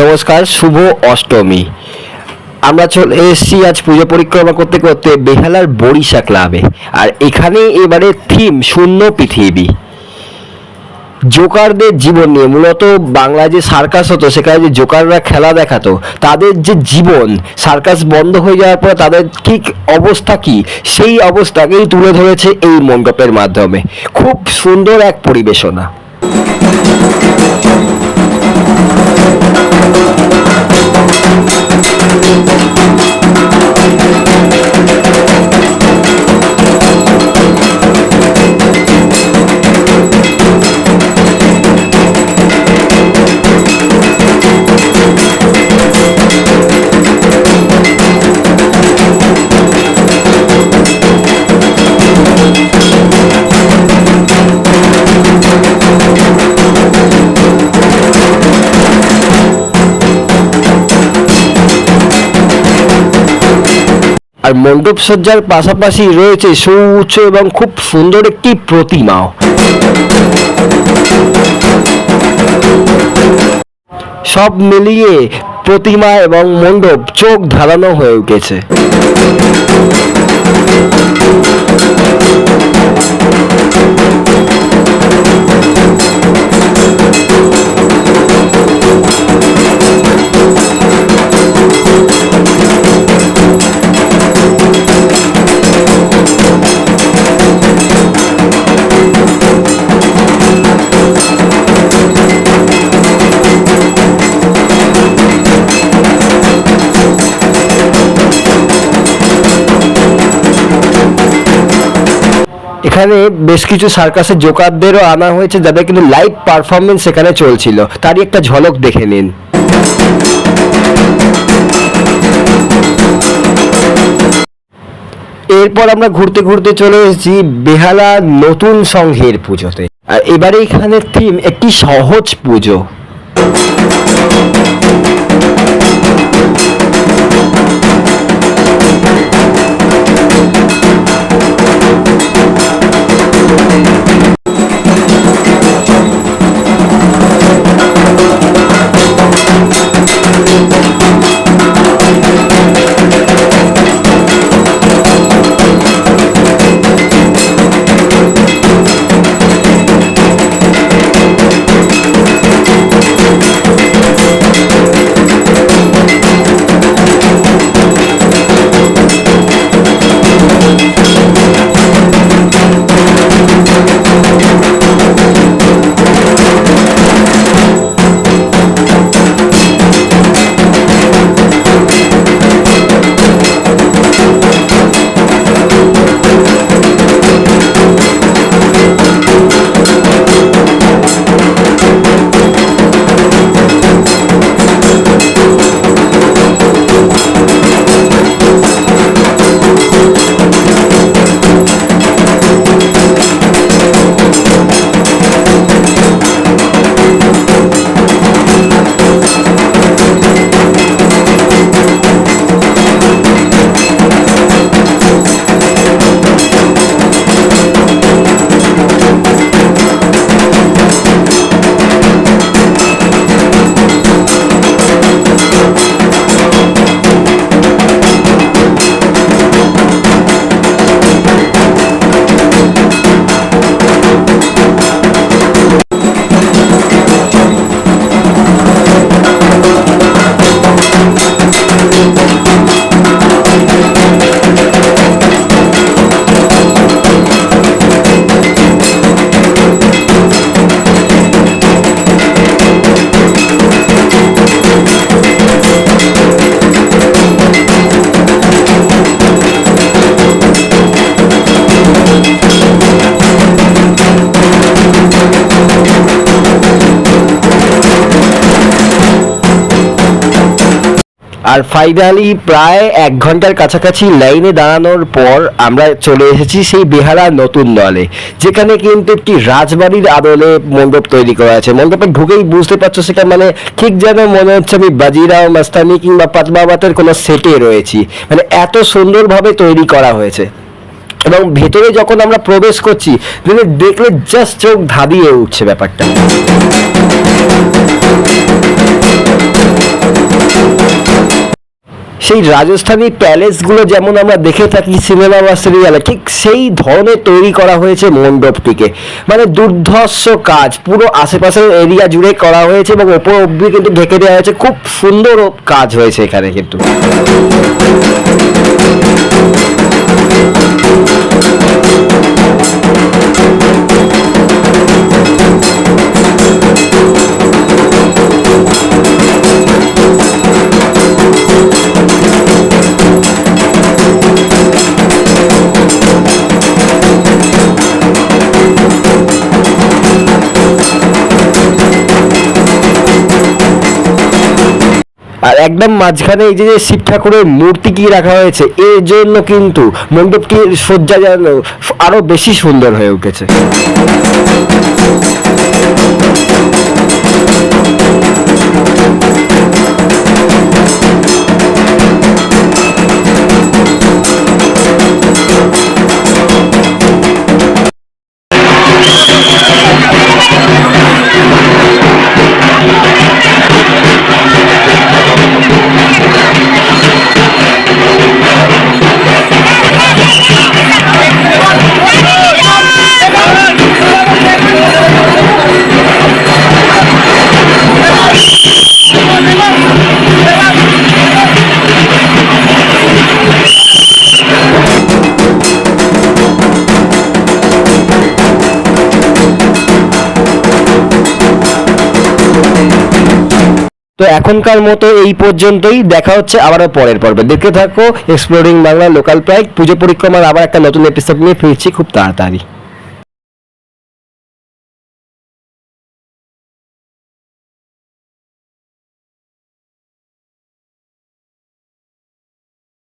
নমস্কার, শুভ অষ্টমী। আমরা চলে এসেছি আজ পুজো পরিক্রমা করতে করতে বেহালার বরিশা ক্লাবে। আর এখানে এবারে থিম শূন্য পৃথিবী, জোকারদের জীবন নিয়ে। মূলত বাংলা যে সার্কাস হতো, সেখানে যে জোকাররা খেলা দেখাতো, তাদের যে জীবন, সার্কাস বন্ধ হয়ে যাওয়ার পর তাদের ঠিক অবস্থা কি, সেই অবস্থাকেই তুলে ধরেছে এই মণ্ডপের মাধ্যমে। খুব সুন্দর এক পরিবেশনা। আর মণ্ডপ সজ্জার পাশাপাশি রয়েছে সুউচ্চ এবং খুব সুন্দর একটি প্রতিমাও। সব মিলিয়ে প্রতিমা এবং মণ্ডপ চোখ ধাঁধানো হয়ে উঠেছে। এখানে বেশ কিছু সার্কাসের জোকারদেরও আনা হয়েছে, যাদের কিন্তু লাইভ পারফরমেন্স এখানে চলছিল। তারই একটা ঝলক দেখে নিন। এরপর আমরা ঘুরতে ঘুরতে চলে এসেছি বেহালা নতুন সংঘের পুজোতে। আর এবারে এখানে থিম একটি সহজ পুজো। আর ফাইনালি প্রায় 1 ঘন্টার কাছাকাছি লাইনে দাঁড়ানোর পর আমরা চলে এসেছি সেই বেহালা নতুন দলে, যেখানে কিন্তু একটি রাজবাড়ির আদলে মণ্ডপ তৈরি করা আছে। মণ্ডপে ঢুকেই বুঝতে পারছো, সেটা মানে ঠিক যেন মনে হচ্ছে আমি বাজিরাও মাস্তানি কিংবা পাতবাবাতের কোনো সেটে রয়েছি। মানে এত সুন্দরভাবে তৈরি করা হয়েছে। এবং ভেতরে যখন আমরা প্রবেশ করছি, দেখলে জাস্ট চোখ ধাঁধিয়ে উঠছে ব্যাপারটা। সেই রাজস্থানী প্যালেসগুলো যেমন আমরা দেখে থাকি সিনেমা বা সিরিয়ালে, ঠিক সেই ধরনের তৈরি করা হয়েছে মণ্ডপটিকে। মানে দুর্ধর্ষ কাজ, পুরো আশেপাশের এরিয়া জুড়ে করা হয়েছে এবং ওপর অব্দি কিন্তু ঢেকে দেওয়া হয়েছে। খুব সুন্দর কাজ হয়েছে এখানে কিন্তু। আর একদম মাঝখানে এই যে শিব ঠাকুরের মূর্তি কি রাখা হয়েছে, এর জন্য কিন্তু মণ্ডপটির সজ্জা যেন আরো বেশি সুন্দর হয়ে উঠেছে। তো এখনকার মতো এই পর্যন্তই, দেখা হচ্ছে আবারও পরের পর্বে। দেখতে থাকো এক্সপ্লোরিং বাংলা লোকাল প্রাইড। পুজো পরিক্রমার আবার একটা নতুন এপিসোড নিয়ে ফিরছি খুব তাড়াতাড়ি।